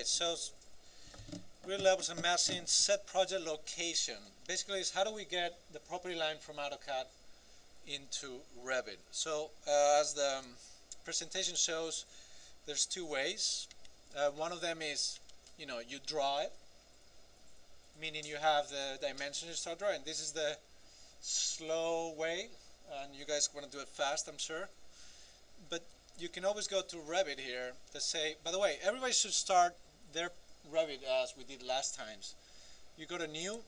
Okay, so real levels and massing, set project location. Basically, it's how do we get the property line from AutoCAD into Revit. So as the presentation shows, there's two ways. One of them is, you draw it, meaning you have the dimensions you start drawing. This is the slow way, and you guys want to do it fast, I'm sure. But you can always go to Revit here to say, by the way, everybody should start their Revit as we did last times. You go to New,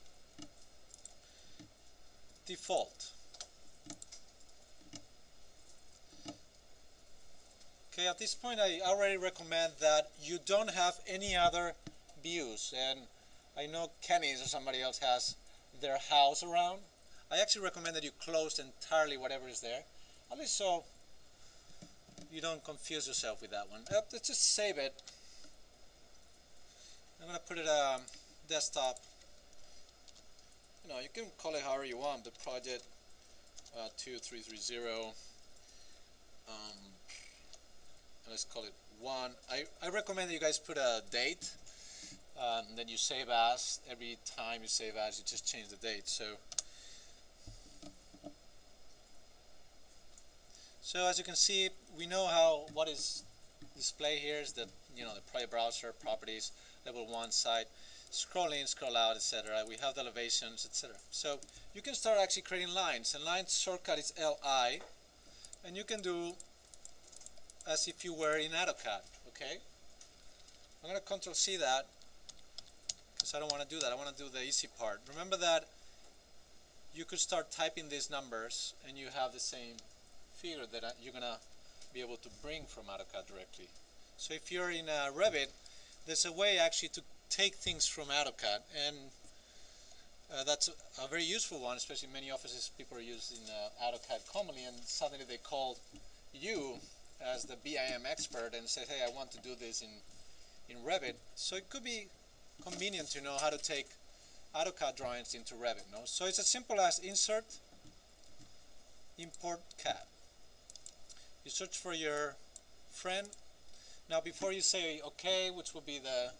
Default. Okay, at this point I already recommend that you don't have any other views, and I know Kenny's or somebody else has their house around. I actually recommend that you close entirely whatever is there, at least so you don't confuse yourself with that one. Let's just save it. I'm going to put it desktop. You can call it however you want, the project 2330. Let's call it 1. I recommend that you guys put a date, and then you save as. Every time you save as, you just change the date. So as you can see, we know what is displayed here is the the project browser, properties, level 1 site, scroll in, scroll out, etc. We have the elevations, etc. So you can start actually creating lines, and lines shortcut is LI, and you can do as if you were in AutoCAD. Okay, I'm going to Control C that because I don't want to do that. I want to do the easy part. Remember that you could start typing these numbers and you have the same figure that you're going to be able to bring from AutoCAD directly. So if you're in Revit, there's a way actually to take things from AutoCAD, and that's a very useful one, especially many offices people are using AutoCAD commonly, and suddenly they call you as the BIM expert and say, hey, I want to do this in Revit. So it could be convenient to know how to take AutoCAD drawings into Revit. No? So it's as simple as insert, import CAD. You search for your friend. Now before you say OK, which will be the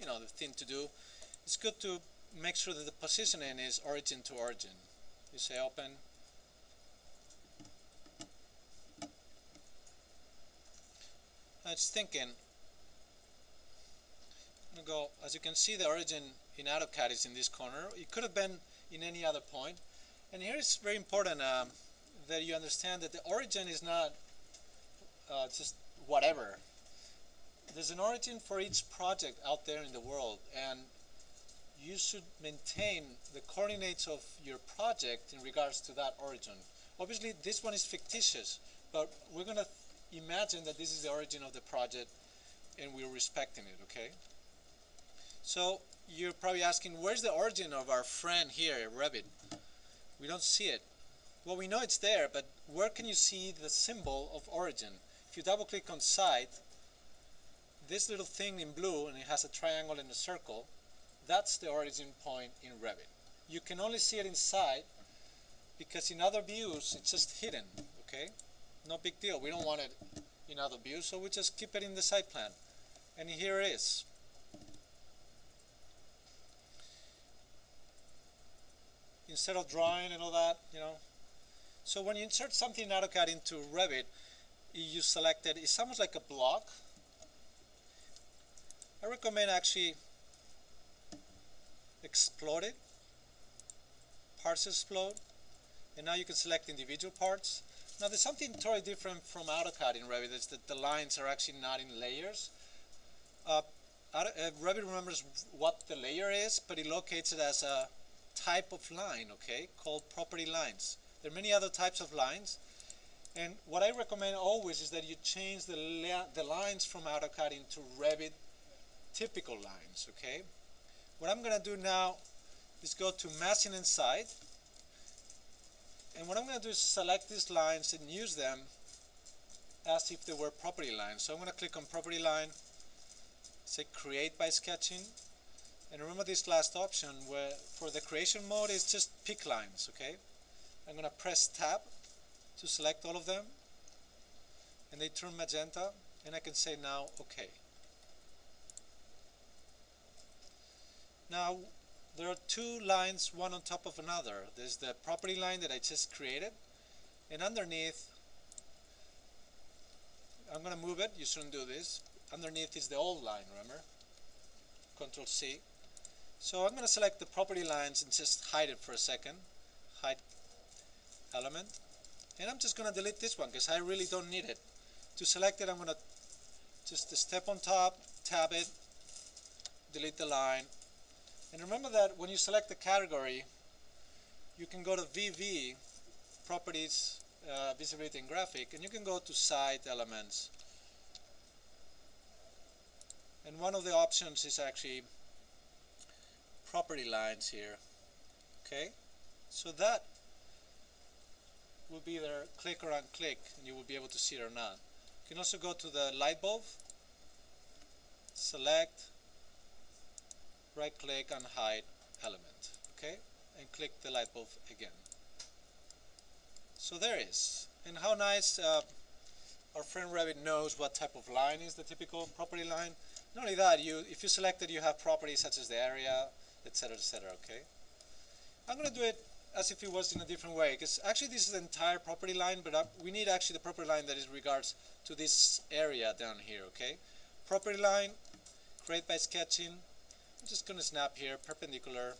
the thing to do, it's good to make sure that the positioning is origin to origin. You say open. It's thinking. I'm gonna go, as you can see, the origin in AutoCAD is in this corner. It could have been in any other point. And here it's very important that you understand that the origin is not just whatever. There's an origin for each project out there in the world, and you should maintain the coordinates of your project in regards to that origin. Obviously this one is fictitious, but we're going to imagine that this is the origin of the project and we're respecting it, okay? So you're probably asking, where's the origin of our friend here at Revit? We don't see it. Well, we know it's there, but where can you see the symbol of origin? If you double click on site, this little thing in blue, and it has a triangle and a circle, that's the origin point in Revit. You can only see it inside because in other views it's just hidden, okay? No big deal. We don't want it in other views, so we just keep it in the site plan. And here it is. Instead of drawing and all that, So when you insert something in AutoCAD into Revit, you select it. It's almost like a block. I recommend actually explode it, parts explode, and now you can select individual parts. Now there's something totally different from AutoCAD in Revit, is that the lines are actually not in layers. Revit remembers what the layer is, but it locates it as a type of line, okay, called property lines. There are many other types of lines, and what I recommend always is that you change the lines from AutoCAD into Revit typical lines, okay? What I'm going to do now is go to Massing Inside, and what I'm going to do is select these lines and use them as if they were property lines. So I'm going to click on Property Line, say Create by Sketching, and remember this last option where for the creation mode is just pick lines, okay? I'm going to press Tab to select all of them, and they turn magenta, and I can say now OK. Now there are two lines, one on top of another. There's the property line that I just created, and underneath, I'm going to move it, you shouldn't do this. Underneath is the old line, remember? Control C. So I'm going to select the property lines and just hide it for a second. Hide element. And I'm just going to delete this one because I really don't need it. To select it, I'm going to just step on top, tab it, delete the line. And remember that when you select the category, you can go to VV, Properties, Visibility and Graphic, and you can go to Site Elements. And one of the options is actually property lines here. Okay, so that will be there, click or unclick, and you will be able to see it or not. You can also go to the light bulb, select, right click on hide element, okay, and click the light bulb again. So there it is. And how nice our friend Revit knows what type of line is the typical property line. Not only that, if you select it, you have properties such as the area, etc., etc. Okay. I'm going to do it as if it was in a different way, because actually this is the entire property line, but we need actually the property line that is regards to this area down here. Okay. Property line, create by sketching. I'm just going to snap here, perpendicular,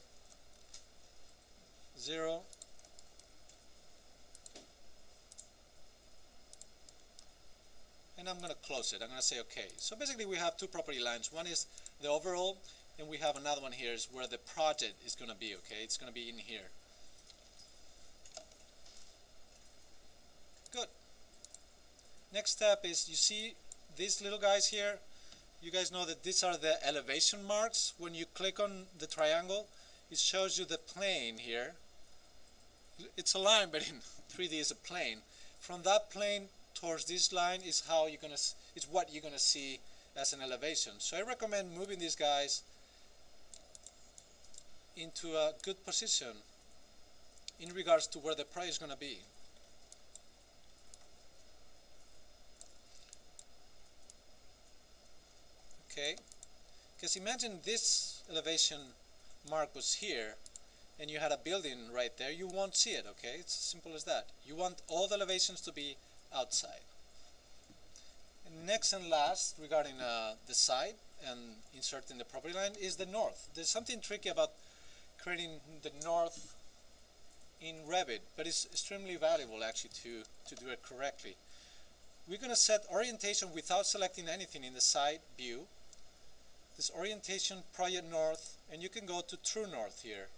0. And I'm going to close it. I'm going to say OK. So basically we have two property lines. One is the overall, and we have another one here is where the project is going to be. Okay, it's going to be in here. Good. Next step is, you see these little guys here? You guys know that these are the elevation marks. When you click on the triangle, it shows you the plane here. It's a line, but in 3D is a plane. From that plane towards this line is how you're gonna. It's what you're gonna see as an elevation. So I recommend moving these guys into a good position in regards to where the project is gonna be. Okay, because imagine this elevation mark was here, and you had a building right there, you won't see it. Okay, it's as simple as that. You want all the elevations to be outside. And next and last, regarding the side and inserting the property line, is the north. There's something tricky about creating the north in Revit, but it's extremely valuable actually to do it correctly. We're going to set orientation without selecting anything in the side view. This orientation, project north, and you can go to true north here.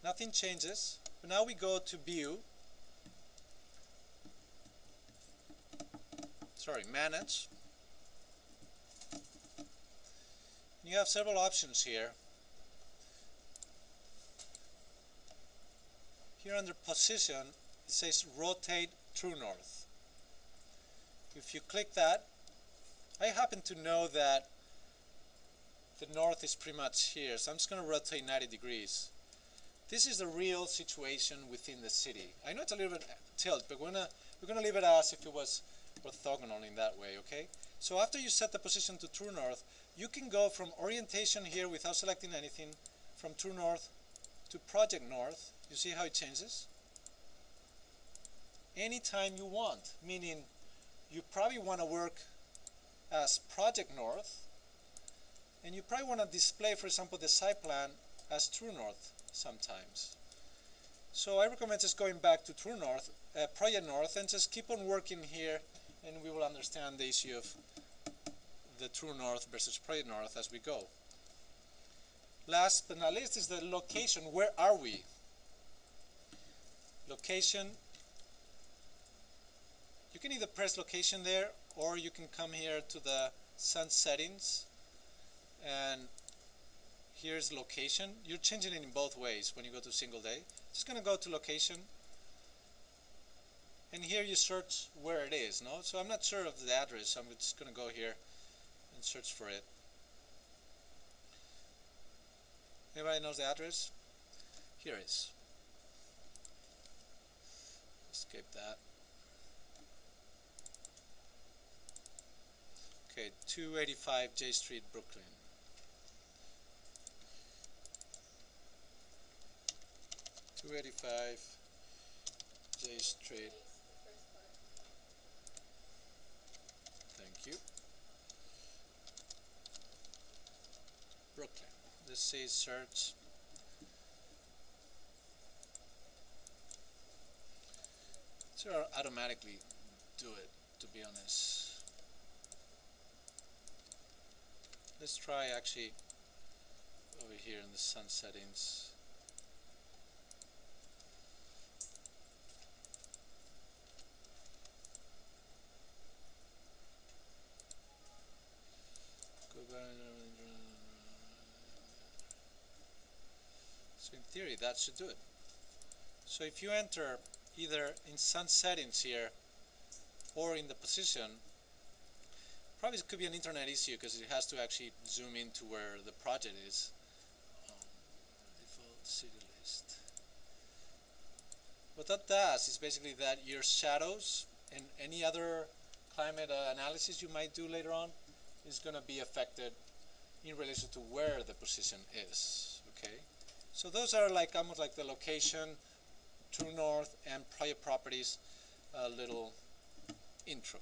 Nothing changes. But now we go to view. Manage. You have several options here. Here under position, it says rotate true north. If you click that, I happen to know that the north is pretty much here, so I'm just going to rotate 90 degrees. This is the real situation within the city. I know it's a little bit tilt, but we're gonna leave it as if it was orthogonal in that way. Okay. So after you set the position to true north, you can go from orientation here without selecting anything, from true north to project north. You see how it changes? Anytime you want, meaning you probably want to work as project north, and you probably want to display, for example, the site plan as true north sometimes. So I recommend just going back to true north, project north, and just keep on working here, and we will understand the issue of the true north versus project north as we go. Last but not least is the location. Where are we? Location. You can either press location there, or you can come here to the sun settings, and here's location. You're changing it in both ways when you go to single day. Just going to go to location, and here you search where it is. No, so I'm not sure of the address, so I'm just going to go here and search for it. Anybody knows the address? Here it is. Escape that. Okay, 285 J Street, Brooklyn. 285 J Street. Thank you. Brooklyn. Let's say search. So it'll automatically do it, to be honest. Let's try actually over here in the sun settings. Go back. So in theory that should do it. So if you enter either in sun settings here or in the position, probably it could be an internet issue because it has to actually zoom into where the project is. Default city list. What that does is basically that your shadows and any other climate analysis you might do later on is going to be affected in relation to where the position is. Okay, so those are like almost like the location, true north, and project properties little intro.